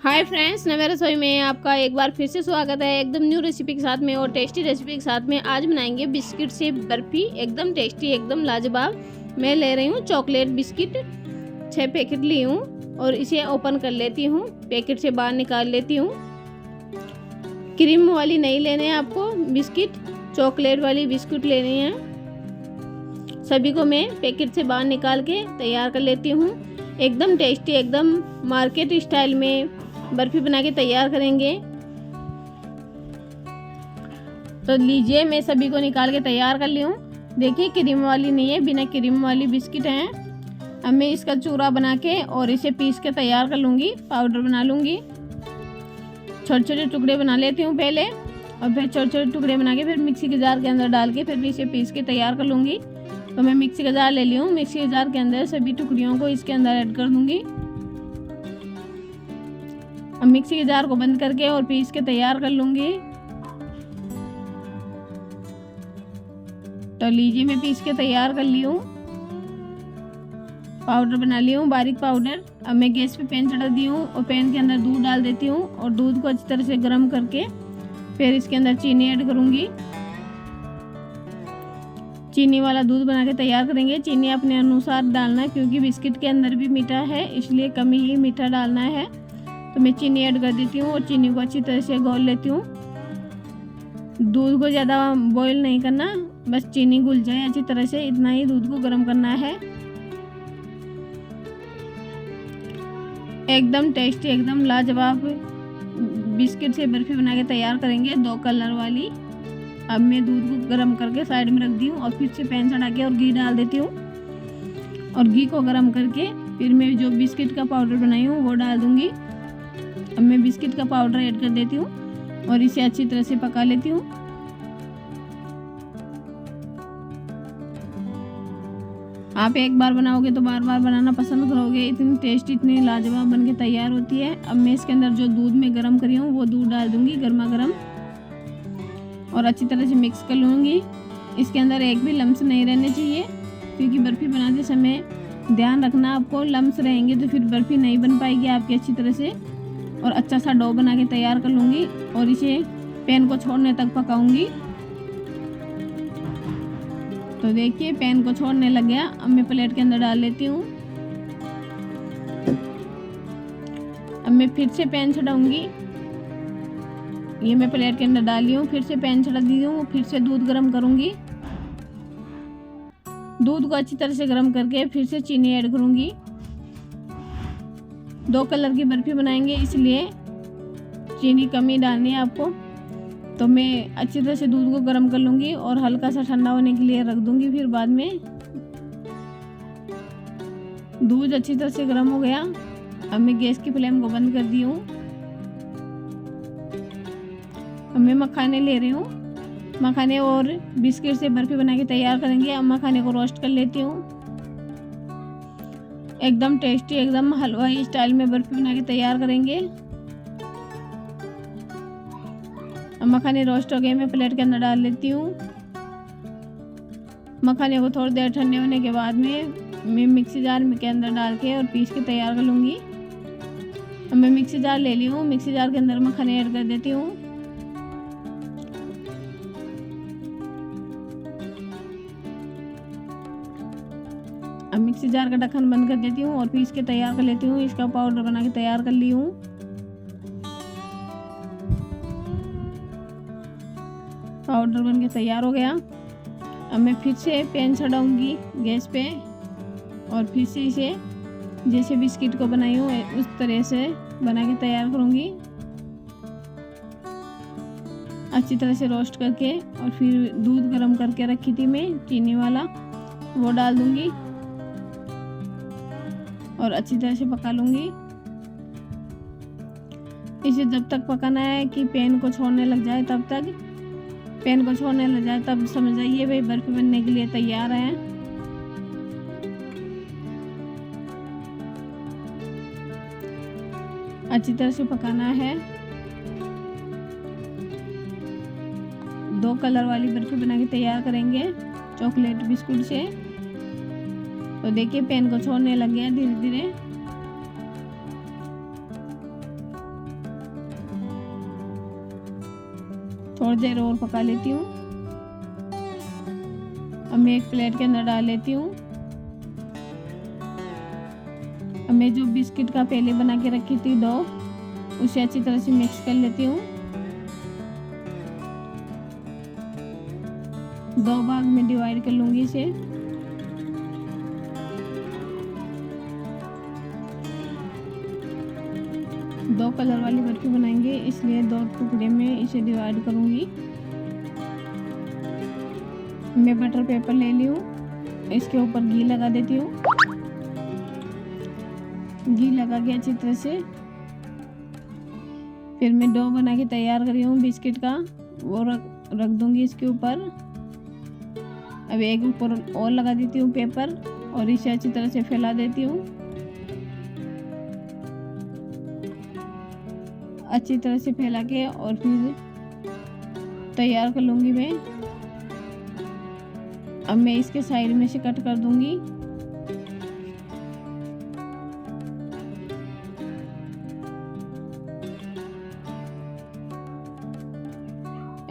Hi friends, नवे रसोई में आपका एक बार फिर से स्वागत है। एकदम न्यू रेसिपी के साथ में और टेस्टी रेसिपी के साथ में आज बनाएंगे बिस्किट से बर्फी। एकदम टेस्टी, एकदम लाजवाब। मैं ले रही हूँ चॉकलेट बिस्किट, 6 पैकेट ली हूँ और इसे ओपन कर लेती हूँ। पैकेट से बाहर निकाल लेती हूँ। क्रीम वाली नहीं लेने हैं आपको बिस्किट, चॉकलेट वाली बिस्कुट लेनी है। सभी को मैं पैकेट से बाहर निकाल के तैयार कर लेती हूँ। एकदम टेस्टी, एकदम मार्केट स्टाइल में बर्फी बना के तैयार करेंगे। तो लीजिए, मैं सभी को निकाल के तैयार कर ली हूँ। देखिए, क्रीम वाली नहीं है, बिना क्रीम वाली बिस्किट हैं। अब मैं इसका चूरा बना के और इसे पीस के तैयार कर लूँगी, पाउडर बना लूँगी। छोटे छोटे टुकड़े बना लेती हूँ पहले और फिर छोटे छोटे टुकड़े बना के फिर मिक्सी के जार के अंदर डाल के फिर इसे पीस के तैयार कर लूँगी। तो मैं मिक्सी का जार ले ली हूँ। मिक्सी के जार के अंदर सभी टुकड़ियों को इसके अंदर ऐड कर दूँगी। अब मिक्सी के जार को बंद करके और पीस के तैयार कर लूँगी। तो लीजिए, मैं पीस के तैयार कर ली हूँ, पाउडर बना ली हूँ, बारीक पाउडर। अब मैं गैस पे पैन चढ़ा दी हूँ और पैन के अंदर दूध डाल देती हूँ और दूध को अच्छी तरह से गर्म करके फिर इसके अंदर चीनी ऐड करूँगी। चीनी वाला दूध बना के तैयार करेंगे। चीनी अपने अनुसार डालना है क्योंकि बिस्किट के अंदर भी मीठा है, इसलिए कम ही मीठा डालना है। तो मैं चीनी ऐड कर देती हूँ और चीनी को अच्छी तरह से घोल लेती हूँ। दूध को ज़्यादा बॉईल नहीं करना, बस चीनी घुल जाए अच्छी तरह से, इतना ही दूध को गर्म करना है। एकदम टेस्टी, एकदम लाजवाब बिस्किट से बर्फी बना के तैयार करेंगे, 2 कलर वाली। अब मैं दूध को गर्म करके साइड में रख दी हूँ और फिर से पैन चढ़ा के और घी डाल देती हूँ और घी को गर्म करके फिर मैं जो बिस्किट का पाउडर बनाई हूँ वो डाल दूँगी। अब मैं बिस्किट का पाउडर ऐड कर देती हूँ और इसे अच्छी तरह से पका लेती हूँ। आप एक बार बनाओगे तो बार बार बनाना पसंद करोगे। इतनी टेस्टी, इतनी लाजवाब बनके तैयार होती है। अब मैं इसके अंदर जो दूध में गर्म करी हूँ वो दूध डाल दूँगी गर्मा गर्म और अच्छी तरह से मिक्स कर लूँगी। इसके अंदर एक भी लम्स नहीं रहने चाहिए क्योंकि बर्फ़ी बनाते समय ध्यान रखना, आपको लम्स रहेंगे तो फिर बर्फ़ी नहीं बन पाएगी आपकी अच्छी तरह से। और अच्छा सा डो बना के तैयार कर लूँगी और इसे पैन को छोड़ने तक पकाऊंगी। तो देखिए, पैन को छोड़ने लग गया। अब मैं प्लेट के अंदर डाल लेती हूँ। अब मैं फिर से पैन चढ़ाऊंगी। ये मैं प्लेट के अंदर डाली हूँ, फिर से पैन चढ़ा दी हूँ, फिर से दूध गर्म करूँगी। दूध को अच्छी तरह से गर्म करके फिर से चीनी ऐड करूँगी। 2 कलर की बर्फ़ी बनाएंगे इसलिए चीनी कम ही डालनी है आपको। तो मैं अच्छी तरह से दूध को गर्म कर लूँगी और हल्का सा ठंडा होने के लिए रख दूँगी। फिर बाद में दूध अच्छी तरह से गर्म हो गया। अब मैं गैस की फ्लेम को बंद कर दी हूँ। अब मैं मखाने ले रही हूँ। मखाने और बिस्किट से बर्फ़ी बना के तैयार करेंगे। अब मखाने को रोस्ट कर लेती हूँ। एकदम टेस्टी, एकदम हलवाई स्टाइल में बर्फ़ी बना के तैयार करेंगे। अब मखाने रोस्ट हो गए, मैं प्लेट के अंदर डाल लेती हूँ। मखाने को थोड़ी देर ठंडे होने के बाद में मैं मिक्सी जार के अंदर डाल के और पीस के तैयार कर लूँगी। अब मैं मिक्सी जार ले ली हूँ। मिक्सी जार के अंदर मखाने ऐड कर देती हूँ। अब मिक्सी जार का ढक्कन बंद कर देती हूँ और पीस के तैयार कर लेती हूँ। इसका पाउडर बना के तैयार कर ली हूँ। पाउडर बन के तैयार हो गया। अब मैं फिर से पैन चढ़ाऊँगी गैस पे और फिर से इसे जैसे बिस्किट को बनाई हूँ उस तरह से बना के तैयार करूँगी। अच्छी तरह से रोस्ट करके और फिर दूध गर्म करके रखी थी मैं चीनी वाला, वो डाल दूँगी और अच्छी तरह से पका लूँगी। इसे जब तक पकाना है कि पैन को छोड़ने लग जाए, तब तक पैन को छोड़ने लग जाए तब समझ जाइए भाई बर्फ़ी बनने के लिए तैयार है। अच्छी तरह से पकाना है। 2 कलर वाली बर्फ़ी बना के तैयार करेंगे चॉकलेट बिस्कुट से। तो देखिए, पैन को छोड़ने लग गया धीरे धीरे। थोड़ी देर और पका लेती हूँ। अब मैं एक प्लेट के अंदर डाल लेती हूँ। अब मैं जो बिस्किट का पहले बना के रखी थी डो, उसे अच्छी तरह से मिक्स कर लेती हूँ। 2 भाग में डिवाइड कर लूँगी इसे। दो कलर वाली बर्फी बनाएंगे, इसलिए 2 टुकड़े में इसे डिवाइड करूँगी। मैं बटर पेपर ले ली हूँ, इसके ऊपर घी लगा देती हूँ। घी लगा के अच्छी तरह से फिर मैं डो बना के तैयार करी हूँ बिस्किट का, वो रख दूँगी इसके ऊपर। अब एक ऊपर और लगा देती हूँ पेपर और इसे अच्छी तरह से फैला देती हूँ। अच्छी तरह से फैला के और फिर तैयार कर लूँगी मैं। अब मैं इसके साइड में से कट कर दूँगी।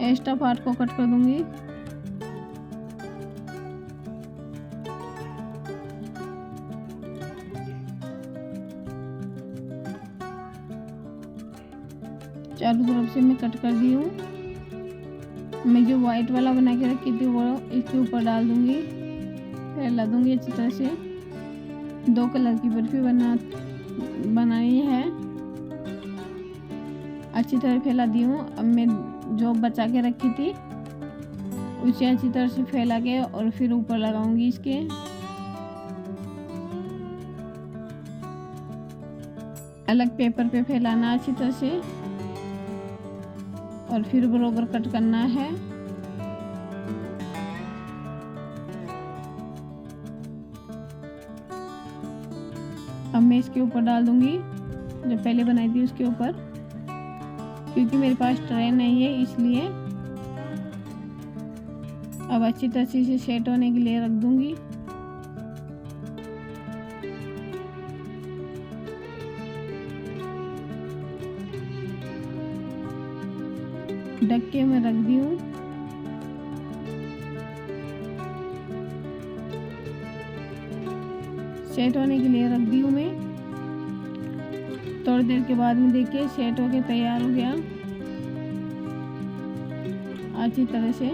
एक्स्ट्रा पार्ट को कट कर दूँगी। चारों तरफ से मैं कट कर दी हूँ। मैं जो वाइट वाला बना के रखी थी वो इसके ऊपर डाल दूँगी, फैला दूँगी अच्छी तरह से। 2 कलर की बर्फी बनानी है। अच्छी तरह फैला दी हूँ। अब मैं जो बचा के रखी थी उसे अच्छी तरह से फैला के और फिर ऊपर लगाऊंगी इसके। अलग पेपर पे फैलाना अच्छी तरह से और फिर बराबर कट करना है। अब मैं इसके ऊपर डाल दूंगी जो पहले बनाई थी उसके ऊपर, क्योंकि मेरे पास ट्रे नहीं है इसलिए। अब अच्छी तरह से इसे सेट होने के लिए रख दूंगी। ढक के मैं रख दी हूँ। सेट होने के लिए रख दी हूँ मैं। थोड़ी देर के बाद में देखिए सेट होके तैयार हो गया अच्छी तरह से।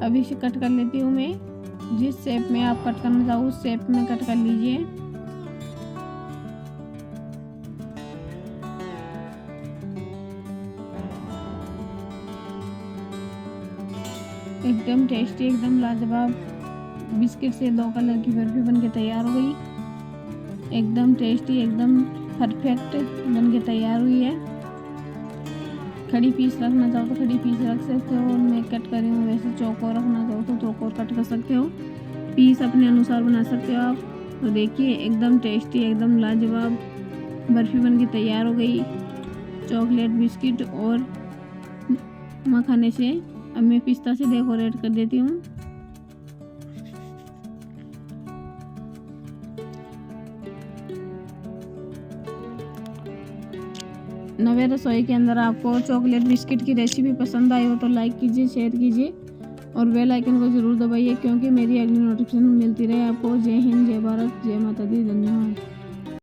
अभी इसे कट कर लेती हूँ मैं। जिस शेप में आप कट करना चाहो उस शेप में कट कर लीजिए। एकदम टेस्टी, एकदम लाजवाब बिस्किट से 2 कलर की बर्फी बनके तैयार हो गई। एकदम टेस्टी, एकदम परफेक्ट बनके तैयार हुई है। खड़ी पीस रखना चाहो तो खड़ी पीस रख सकते हो। मैं कट करी हूँ, वैसे चौकोर रखना चाहो तो चौकोर कट कर सकते हो। पीस अपने अनुसार बना सकते हो आप। तो देखिए एकदम टेस्टी, एकदम लाजवाब बर्फी बनके तैयार हो गई चॉकलेट बिस्किट और मखाने से। अब मैं पिस्ता से डेकोरेट कर देती हूँ। नवे रसोई के अंदर आपको चॉकलेट बिस्किट की रेसिपी पसंद आई हो तो लाइक कीजिए, शेयर कीजिए और बेल आइकन को ज़रूर दबाइए, क्योंकि मेरी अगली नोटिफिकेशन मिलती रहे आपको। जय हिंद, जय भारत, जय माता दी, धन्यवाद।